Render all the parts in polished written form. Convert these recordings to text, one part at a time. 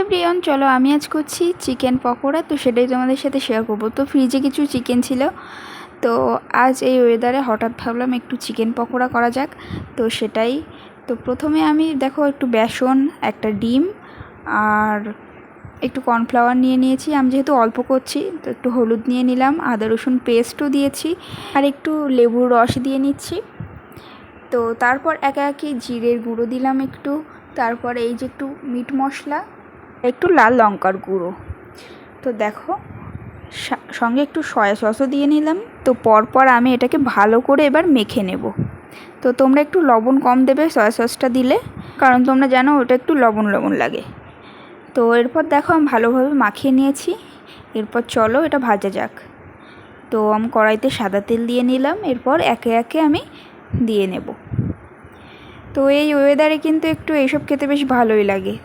Everyone, চলো আমি আজ করছি চিকেন পকোড়া। তো সেটাই তোমাদের সাথে শেয়ার করবো। তো ফ্রিজে কিছু চিকেন ছিল, তো আজ এই ওয়েদারে হঠাৎ ভাবলাম একটু চিকেন পকোড়া করা যাক। তো সেটাই। তো প্রথমে আমি দেখো একটু বেসন, একটা ডিম আর একটু কর্নফ্লাওয়ার নিয়ে নিয়েছি। আমি যেহেতু অল্প করছি তো একটু হলুদ নিয়ে নিলাম, আদা রসুন পেস্টও দিয়েছি আর একটু লেবুর রস দিয়ে নিচ্ছি। তো তারপর একে একে জিরের গুঁড়ো দিলাম একটু, তারপর এই যে একটু মিট মশলা, একটু লাল লঙ্কার গুঁড়ো। তো দেখো সঙ্গে একটু সয়া সসও দিয়ে নিলাম। তো পরপর আমি এটাকে ভালো করে এবার মেখে নেব। তো তোমরা একটু লবণ কম দেবে সয়া সসটা দিলে, কারণ তোমরা জানো ওটা একটু লবণ লবণ লাগে। তো এরপর দেখো আমি ভালোভাবে মাখিয়ে নিয়েছি। এরপর চলো এটা ভাজা যাক। তো আমি কড়াইতে সাদা তেল দিয়ে নিলাম, এরপর একে একে আমি দিয়ে নেব। তো এই ওয়েদারে কিন্তু একটু এইসব খেতে বেশ ভালোই লাগে।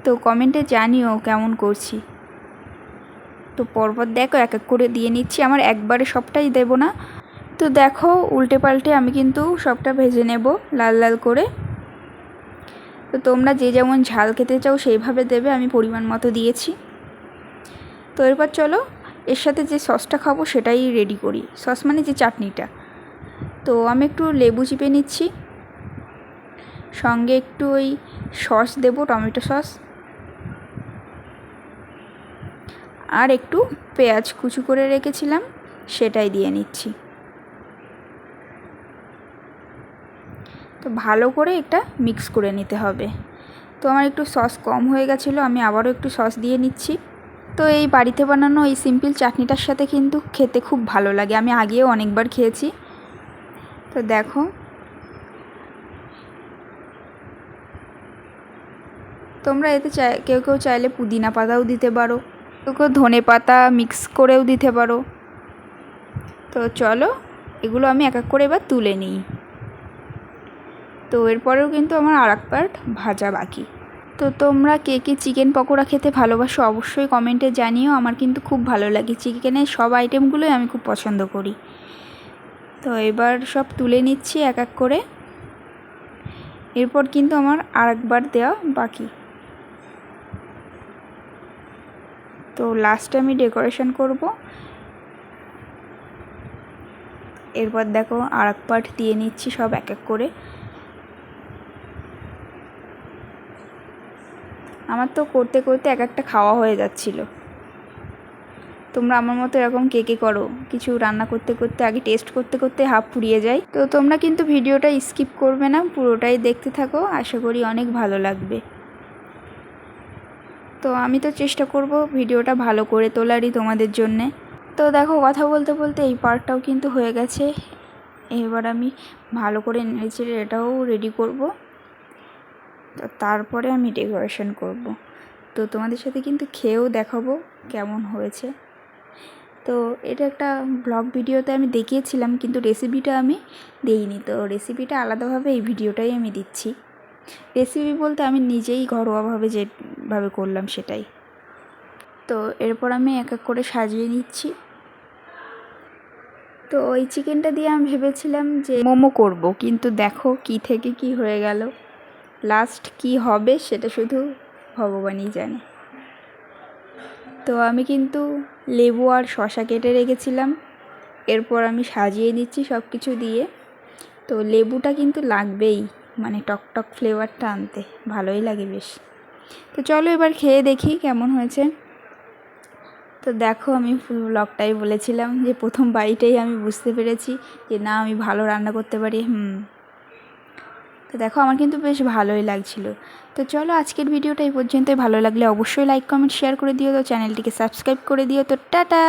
তো কমেন্টে জানিও কেমন করছি। তো পরপর দেখো এক এক করে দিয়ে নিচ্ছি, আমার একবারে সবটাই দেব না। তো দেখো উল্টে পাল্টে আমি কিন্তু সবটা ভেজে নেব লাল লাল করে। তো তোমরা যে যেমন ঝাল খেতে চাও সেইভাবে দেবে, আমি পরিমাণ মতো দিয়েছি। তো এরপর চলো এর সাথে যে সসটা খাবো সেটাই রেডি করি। সস মানে যে চাটনিটা। তো আমি একটু লেবু চিপে নিচ্ছি, সঙ্গে একটু ওই সস দেব, টমেটো সস, আর একটু পেঁয়াজ কুচি করে রেখেছিলাম সেটাই দিয়ে নিচ্ছি। তো ভালো করে এটা মিক্স করে নিতে হবে। তো আমার একটু সস কম হয়ে গেছিলো, আমি আবারও একটু সস দিয়ে নিচ্ছি। তো এই বাড়িতে বানানো এই সিম্পল চাটনিটার সাথে কিন্তু খেতে খুব ভালো লাগে, আমি আগেও অনেকবার খেয়েছি। তো দেখো তোমরা এতে কেউ কেউ চাইলে পুদিনা পাতাও দিতে পারো, কেউ কেউ ধনে পাতা মিক্স করেও দিতে পারো। তো চলো এগুলো আমি এক এক করে এবার তুলে নিই। তো এরপরেও কিন্তু আমার আর এক পার্ট ভাজা বাকি। তো তোমরা কে কে চিকেন পকোড়া খেতে ভালোবাসো অবশ্যই কমেন্টে জানিও। আমার কিন্তু খুব ভালো লাগে, চিকেনের সব আইটেমগুলোই আমি খুব পছন্দ করি। তো এবার সব তুলে নিচ্ছি এক এক করে। এরপর কিন্তু আমার আর একবার দেওয়া বাকি। তো লাস্টে আমি ডেকোরেশন করব। এরপর দেখো আর এক পার্ট দিয়ে নিচ্ছি সব এক এক করে। আমার তো করতে করতে এক একটা খাওয়া হয়ে যাচ্ছিল। তোমরা আমার মতো এরকম কে কে করো? কিছু রান্না করতে করতে আগে টেস্ট করতে করতে হাফ ফুরিয়ে যায়। তো তোমরা কিন্তু ভিডিওটা স্কিপ করবে না, পুরোটাই দেখতে থাকো, আশা করি অনেক ভালো লাগবে। তো আমি তো চেষ্টা করব ভিডিওটা ভালো করে তোলারই তোমাদের জন্যে। তো দেখো কথা বলতে বলতে এই পার্টটাও কিন্তু হয়ে গেছে। এবার আমি ভালো করে নেড়েচেড়ে এটাও রেডি করব। তো তারপরে আমি ডেকোরেশন করব। তো তোমাদের সাথে কিন্তু খেয়েও দেখাবো কেমন হয়েছে। তো এটা একটা ব্লগ ভিডিওতে আমি দেখিয়েছিলাম, কিন্তু রেসিপিটা আমি দেইনি। তো রেসিপিটা আলাদাভাবে এই ভিডিওটাই আমি দিচ্ছি। রেসিপি বলতে আমি নিজেই ঘরোয়াভাবে যেভাবে করলাম সেটাই। তো এরপর আমি এক এক করে সাজিয়ে নিচ্ছি। তো ওই চিকেনটা দিয়ে আমি ভেবেছিলাম যে মোমো করব, কিন্তু দেখো কি থেকে কি হয়ে গেল। লাস্ট কি হবে সেটা শুধু ভগবানই জানে। তো আমি কিন্তু লেবু আর শসা কেটে রেখেছিলাম, এরপর আমি সাজিয়ে নিচ্ছি সব কিছু দিয়ে। তো লেবুটা কিন্তু লাগবেই, মানে টকটক ফ্লেভারটা আনতে ভালোই লাগে বেশ। তো চলো এবার খেয়ে দেখি কেমন হয়েছে। তো দেখো আমি ফুল ব্লগটাই বলেছিলাম যে প্রথম বাইটেই আমি বুঝতে পেরেছি যে না আমি ভালো রান্না করতে পারি। তো দেখো আমার কিন্তু বেশ ভালোই লাগছিল। তো চলো আজকের ভিডিওটা এই পর্যন্তই। ভালো লাগলে অবশ্যই লাইক কমেন্ট শেয়ার করে দিও। তো চ্যানেলটিকে সাবস্ক্রাইব করে দিও। তো টাটা।